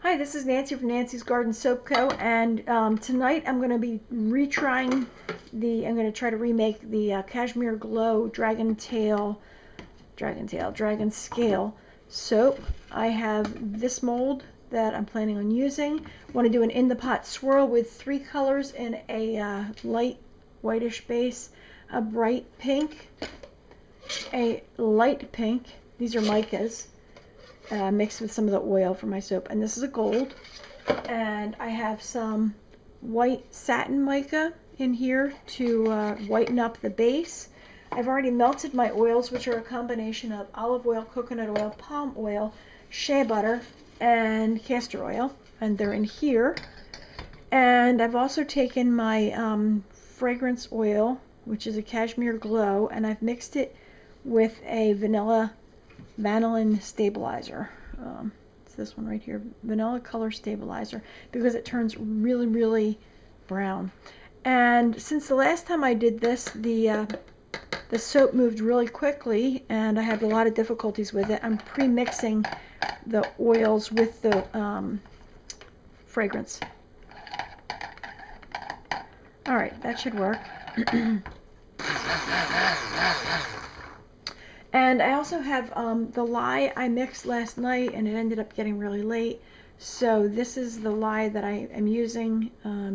Hi, this is Nancy from Nancy's Garden Soap Co. And tonight I'm going to be retrying I'm going to try to remake the Cashmere Glow Dragon Scale soap. I have this mold that I'm planning on using. I want to do an in the pot swirl with 3 colors in a light whitish base, a bright pink, a light pink. These are micas. Mixed with some of the oil for my soap, and this is a gold, and I have some white satin mica in here to whiten up the base. I've already melted my oils, which are a combination of olive oil, coconut oil, palm oil, shea butter, and castor oil, and they're in here. And I've also taken my fragrance oil, which is a Cashmere Glow, and I've mixed it with a vanillin stabilizer. It's this one right here, vanilla color stabilizer, because it turns really, really brown. And since the last time I did this, the soap moved really quickly, and I had a lot of difficulties with it. I'm pre-mixing the oils with the fragrance. All right, that should work. And I also have the lye I mixed last night, and it ended up getting really late. So this is the lye that I am using.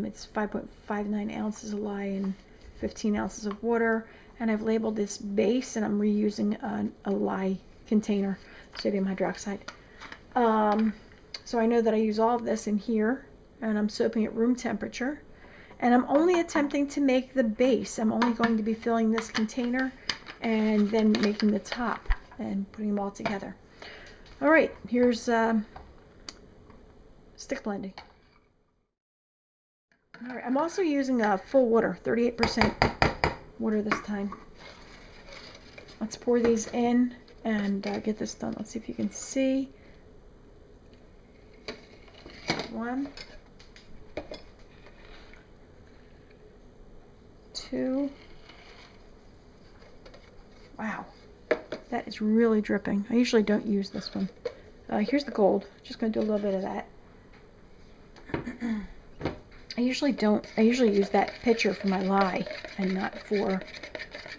It's 5.59 ounces of lye and 15 ounces of water. And I've labeled this base, and I'm reusing a lye container, sodium hydroxide. So I know that I use all of this in here, and I'm soaping at room temperature. And I'm only attempting to make the base. I'm only going to be filling this container and then making the top and putting them all together. All right, here's stick blending. All right, I'm also using full water, 38% water this time. Let's pour these in and get this done. Let's see if you can see. 1, 2. Wow, that is really dripping. I usually don't use this one. Here's the gold. Just going to do a little bit of that. I usually use that pitcher for my lye and not for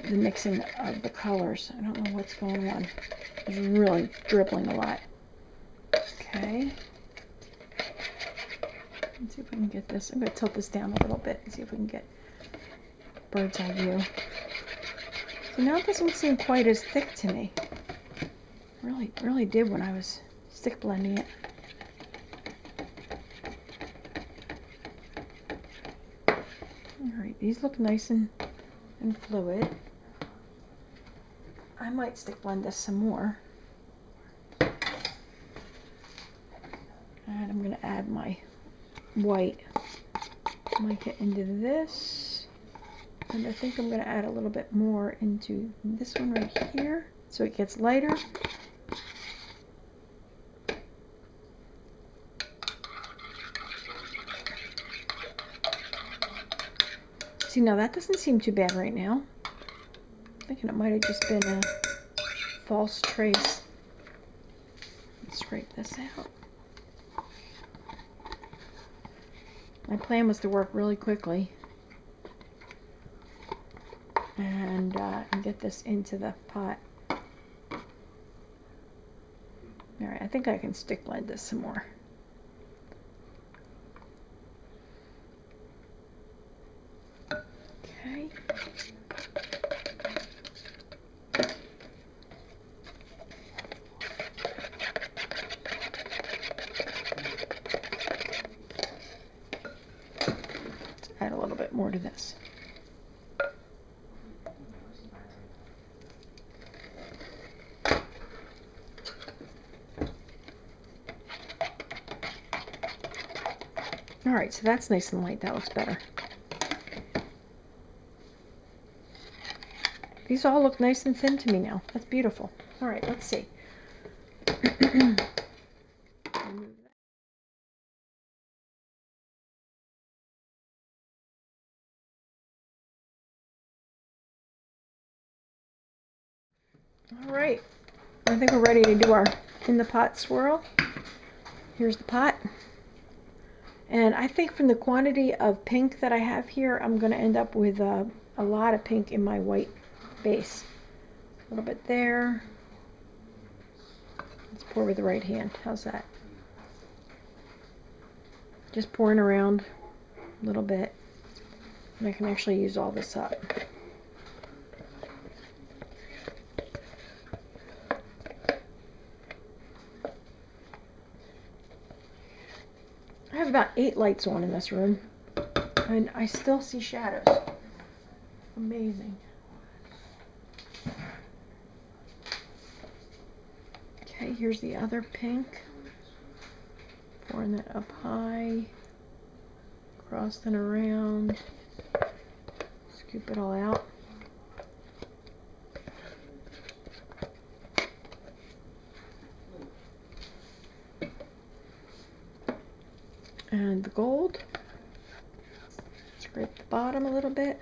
the mixing of the colors. I don't know what's going on. It's really dribbling a lot. Okay. Let's see if we can get this. I'm going to tilt this down a little bit and see if we can get bird's eye view. So now it doesn't seem quite as thick to me. Really did when I was stick blending it. Alright, these look nice and fluid. I might stick blend this some more. And I'm going to add my white mica into this. And I think I'm going to add a little bit more into this one right here so it gets lighter. See, now that doesn't seem too bad right now. I'm thinking it might have just been a false trace. Let's scrape this out. My plan was to work really quickly and get this into the pot. Alright, I think I can stick blend this some more. Okay. Let's add a little bit more to this. Alright, so that's nice and light. That looks better. These all look nice and thin to me now. That's beautiful. Alright, let's see. Alright, I think we're ready to do our in the pot swirl. here's the pot. And I think from the quantity of pink that I have here, I'm going to end up with a lot of pink in my white base. A little bit there. Let's pour with the right hand. How's that? Just pouring around a little bit. And I can actually use all this up. I have about 8 lights on in this room, and I still see shadows. Amazing. Okay, here's the other pink. Pouring that up high, crossed and around. Scoop it all out. And the gold. Scrape the bottom a little bit.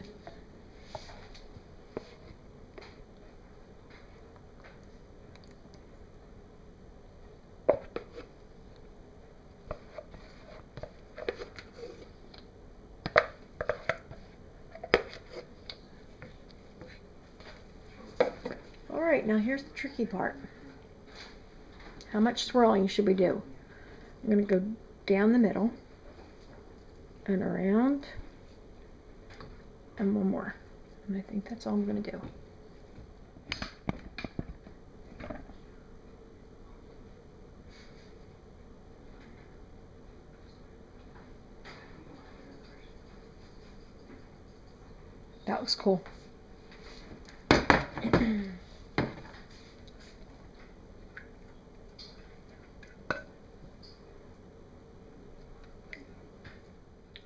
Alright, now here's the tricky part. How much swirling should we do? I'm going to go down the middle and around and one more. And I think that's all I'm going to do. That looks cool.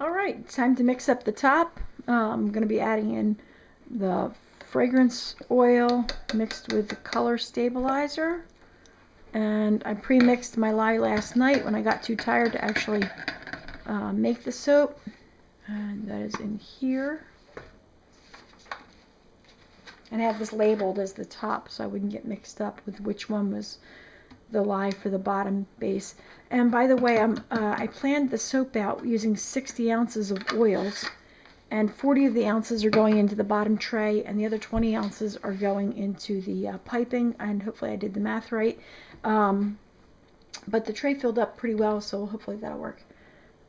Alright, it's time to mix up the top. I'm going to be adding in the fragrance oil mixed with the color stabilizer. And I pre-mixed my lye last night when I got too tired to actually make the soap. And that is in here. And I have this labeled as the top so I wouldn't get mixed up with which one was the lye for the bottom base. And by the way, I planned the soap out using 60 ounces of oils, and 40 of the ounces are going into the bottom tray, and the other 20 ounces are going into the piping, and hopefully I did the math right. But the tray filled up pretty well, so hopefully that'll work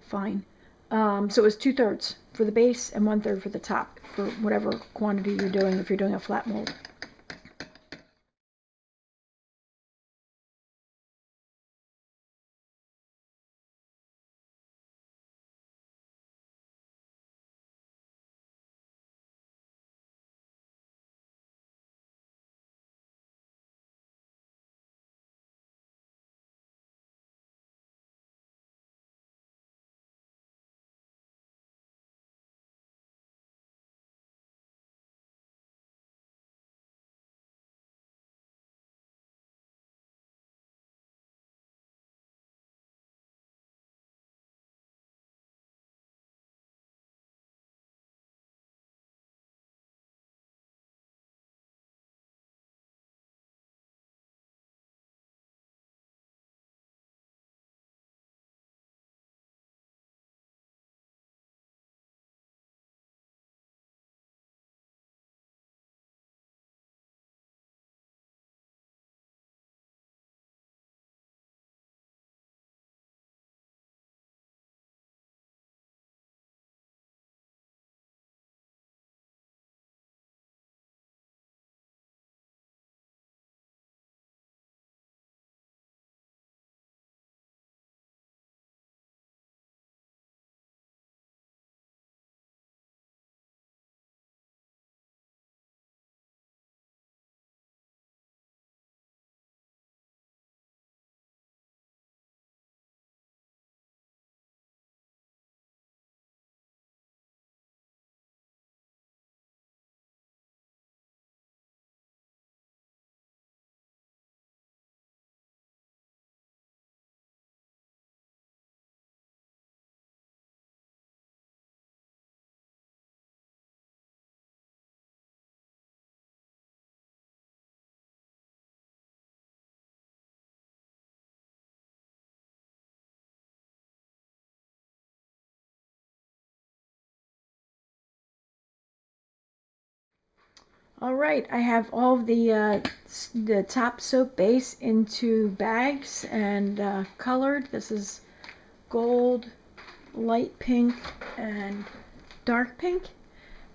fine. So it was 2/3 for the base and 1/3 for the top, for whatever quantity you're doing if you're doing a flat mold. All right, I have all of the top soap base into bags and colored. This is gold, light pink, and dark pink.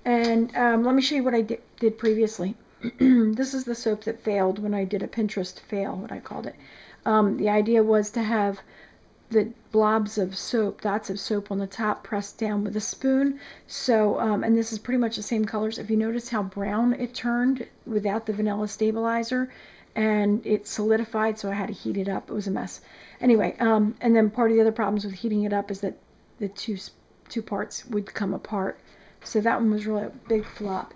And let me show you what I did previously. This is the soap that failed when I did a Pinterest fail, what I called it. The idea was to have the blobs of soap, dots of soap on the top pressed down with a spoon. So, and this is pretty much the same colors. If you notice how brown it turned without the vanilla stabilizer, and it solidified, so I had to heat it up. It was a mess. Anyway, and then part of the other problems with heating it up is that the two parts would come apart. So that one was really a big flop.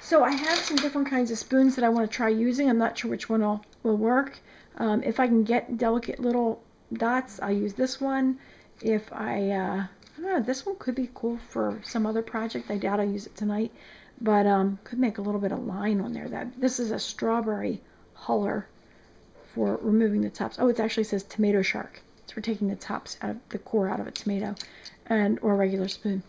So I have some different kinds of spoons that I want to try using. I'm not sure which one will work. If I can get delicate little dots, I'll use this one. If I don't know, this one could be cool for some other project. I doubt I'll use it tonight, but could make a little bit of line on there. This is a strawberry huller for removing the tops. Oh, it actually says tomato shark. It's for taking the tops out of the core out of a tomato, or a regular spoon.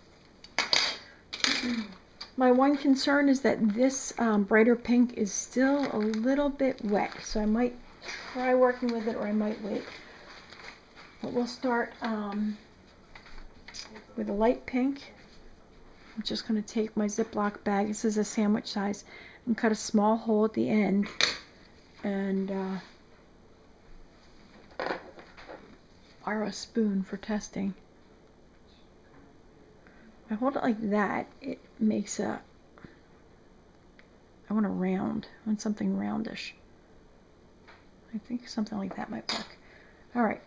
My one concern is that this brighter pink is still a little bit wet, so I might try working with it, or I might wait. But we'll start with a light pink. I'm just going to take my Ziploc bag, this is a sandwich size, and cut a small hole at the end, and borrow a spoon for testing. If I hold it like that, it makes I want a round. I want something roundish. I think something like that might work. All right.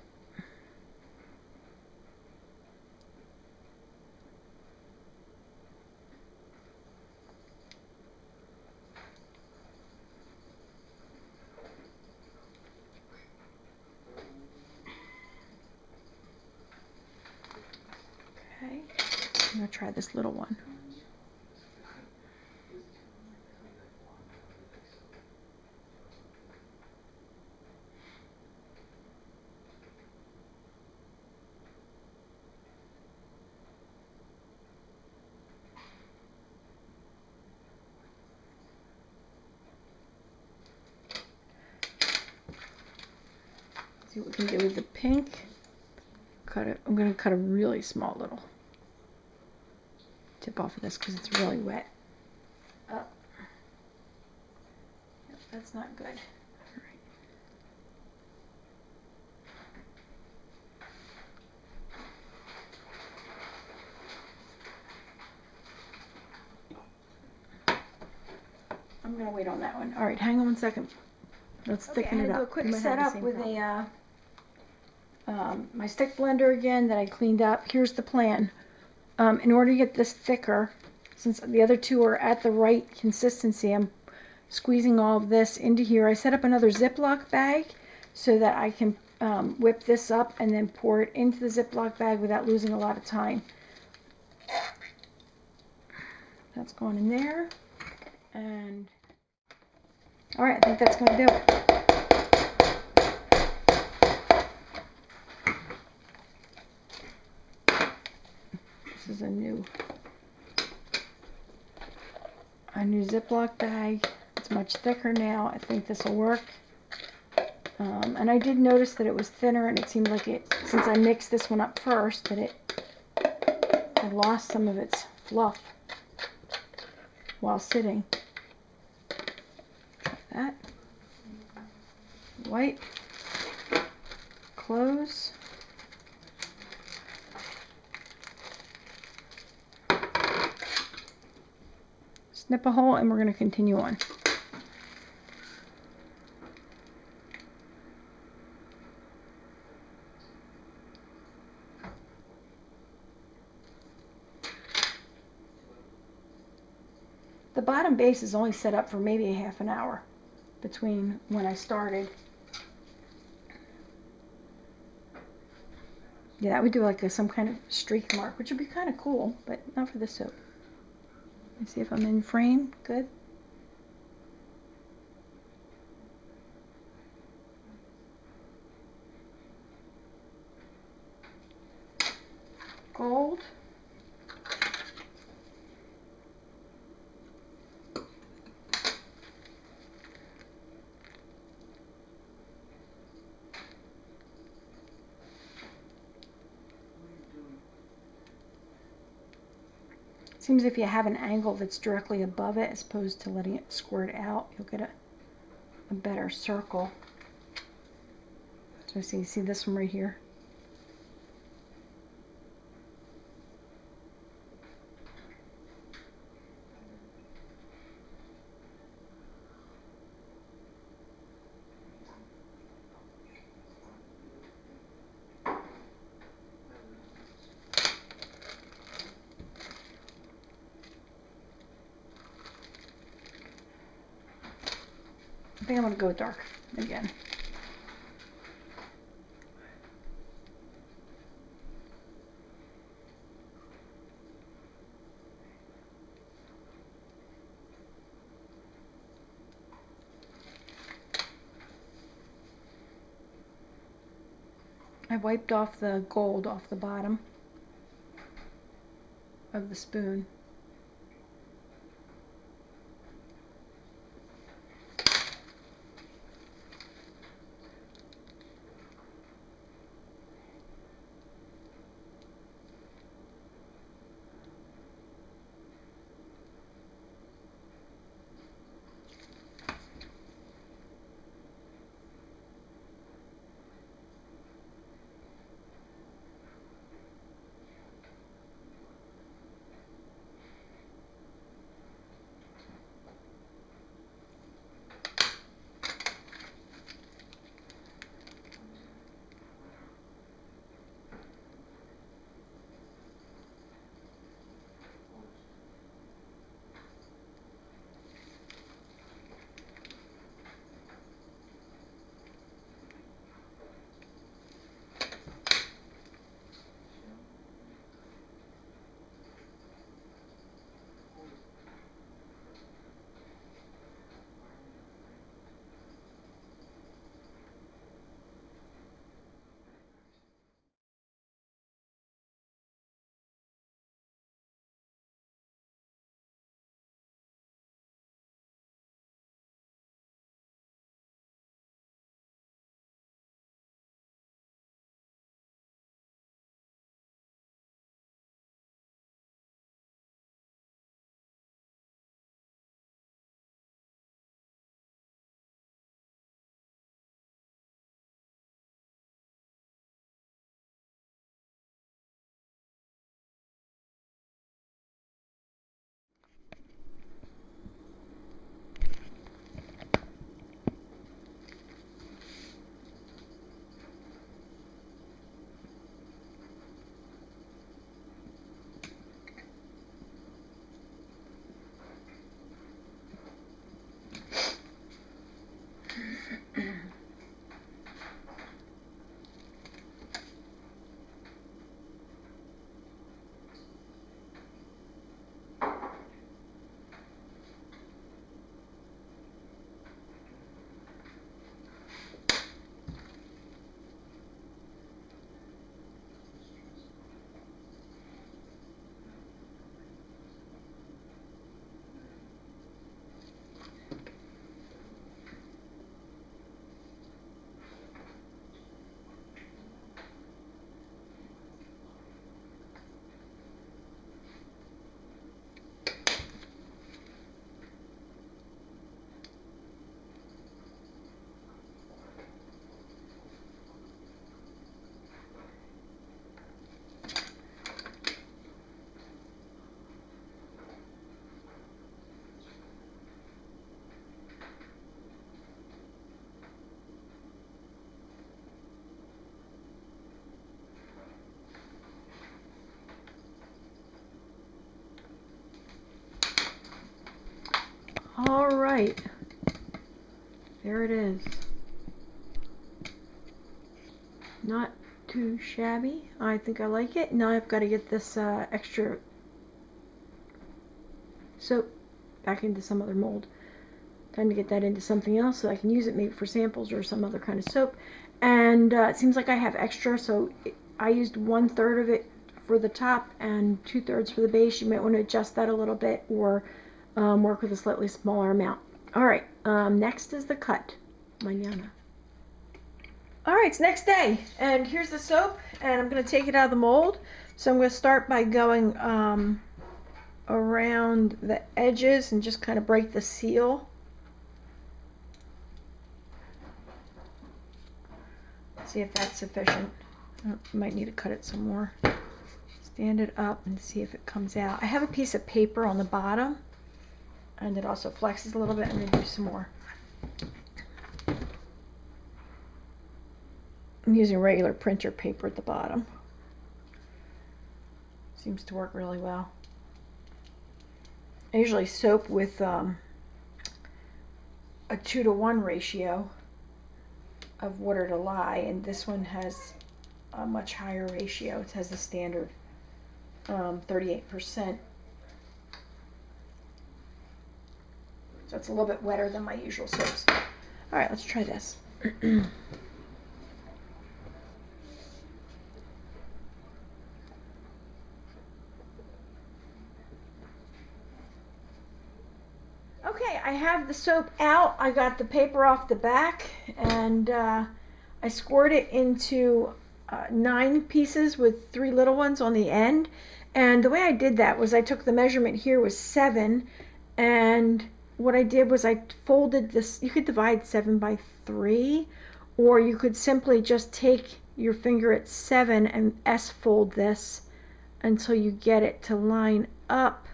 Okay. I'm going to try this little one. See what we can do with the pink. Cut it. I'm going to cut a really small little tip off of this because it's really wet. Oh. Yep, that's not good. All right. I'm going to wait on that one. All right, hang on 1 second. Let's thicken it up. Do a quick setup with my stick blender again that I cleaned up. Here's the plan. In order to get this thicker, since the other two are at the right consistency, I'm squeezing all of this into here. I set up another Ziploc bag so that I can whip this up and then pour it into the Ziploc bag without losing a lot of time. That's going in there. And all right, I think that's going to do it. This is a new Ziploc bag. It's much thicker now. I think this will work. And I did notice that it was thinner, and it seemed like since I mixed this one up first, that it had lost some of its fluff while sitting. Try that. White. Close. Snip a hole, and we're going to continue on. The bottom base is only set up for maybe a half an hour between when I started. Yeah, that would do like some kind of streak mark, which would be kind of cool, but not for this soap. Let me see if I'm in frame. Good. Gold. Seems if you have an angle that's directly above it as opposed to letting it squirt out, you'll get a better circle. So see this one right here? I think I'm going to go dark again. I wiped off the gold off the bottom of the spoon. All right, there it is. Not too shabby. I think I like it. Now I've got to get this extra soap back into some other mold. Time to get that into something else so I can use it maybe for samples or some other kind of soap. And it seems like I have extra, so I used 1/3 of it for the top and 2/3 for the base. You might want to adjust that a little bit or work with a slightly smaller amount. All right, next is the cut. Mañana. All right, it's next day, and here's the soap, and I'm going to take it out of the mold. So I'm going to start by going around the edges and just kind of break the seal. See if that's sufficient. Might need to cut it some more. Stand it up and see if it comes out. I have a piece of paper on the bottom, and it also flexes a little bit. I'm going to do some more. I'm using regular printer paper at the bottom. Seems to work really well. I usually soap with a 2-to-1 ratio of water to lye, and this one has a much higher ratio. It has the standard 38%. So it's a little bit wetter than my usual soaps. All right, let's try this. Okay, I have the soap out. I got the paper off the back, and I scored it into 9 pieces with 3 little ones on the end. And the way I did that was I took the measurement here was 7, and what I did was I folded this. You could divide 7 by 3, or you could simply just take your finger at 7 and S-fold this until you get it to line up,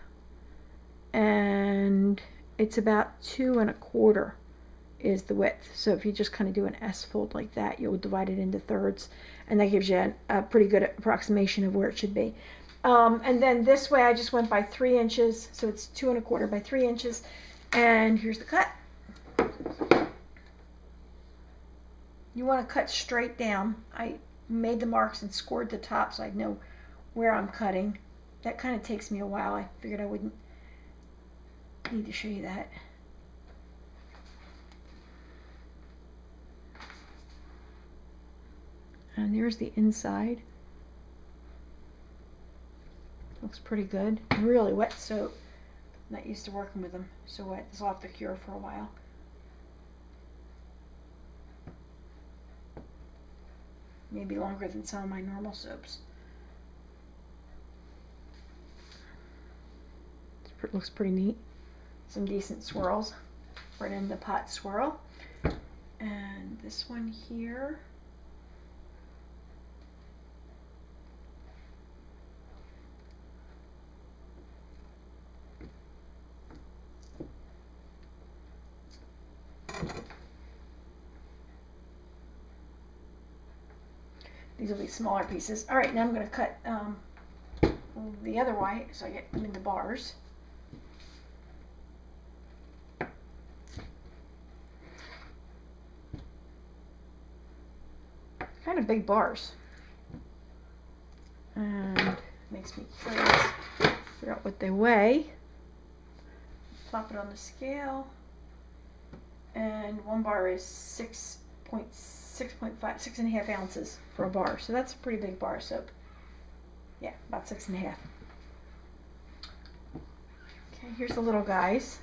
and it's about 2 1/4 is the width. So if you just kind of do an S-fold like that, you'll divide it into thirds, and that gives you a pretty good approximation of where it should be. And then this way I just went by 3 inches, so it's 2 1/4 by 3 inches, and here's the cut. You want to cut straight down. I made the marks and scored the top so I'd know where I'm cutting. That kind of takes me a while. I figured I wouldn't need to show you that. And there's the inside. Looks pretty good. Really wet soap. I'm not used to working with them so wet. This will have to cure for a while. Maybe longer than some of my normal soaps. It looks pretty neat. Some decent swirls right in the pot swirl. And this one here. These will be smaller pieces. All right, now I'm going to cut the other way so I get them into bars. Kind of big bars. And makes me curious to figure out what they weigh. Plop it on the scale. And one bar is 6.5 ounces for a bar. So that's a pretty big bar of soap. Yeah, about 6.5. Okay, here's the little guys.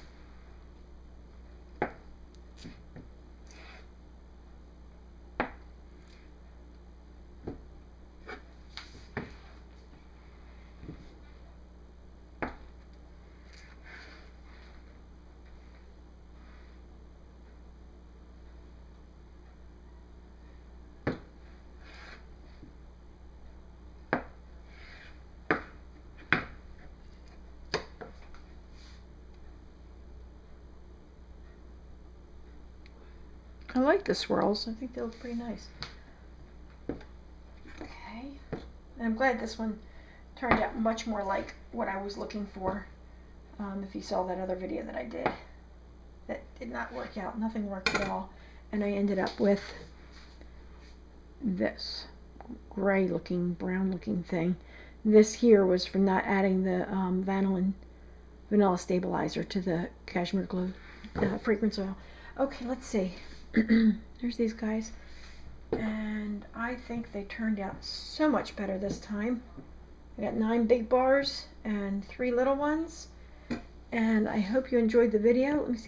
I like the swirls. I think they look pretty nice. Okay. And I'm glad this one turned out much more like what I was looking for. If you saw that other video that I did, that did not work out. Nothing worked at all. And I ended up with this gray looking, brown looking thing. This here was from not adding the vanilla stabilizer to the cashmere glue fragrance oil. Okay, let's see. There's these guys, and I think they turned out so much better this time. I got 9 big bars and 3 little ones, and I hope you enjoyed the video. Let me see.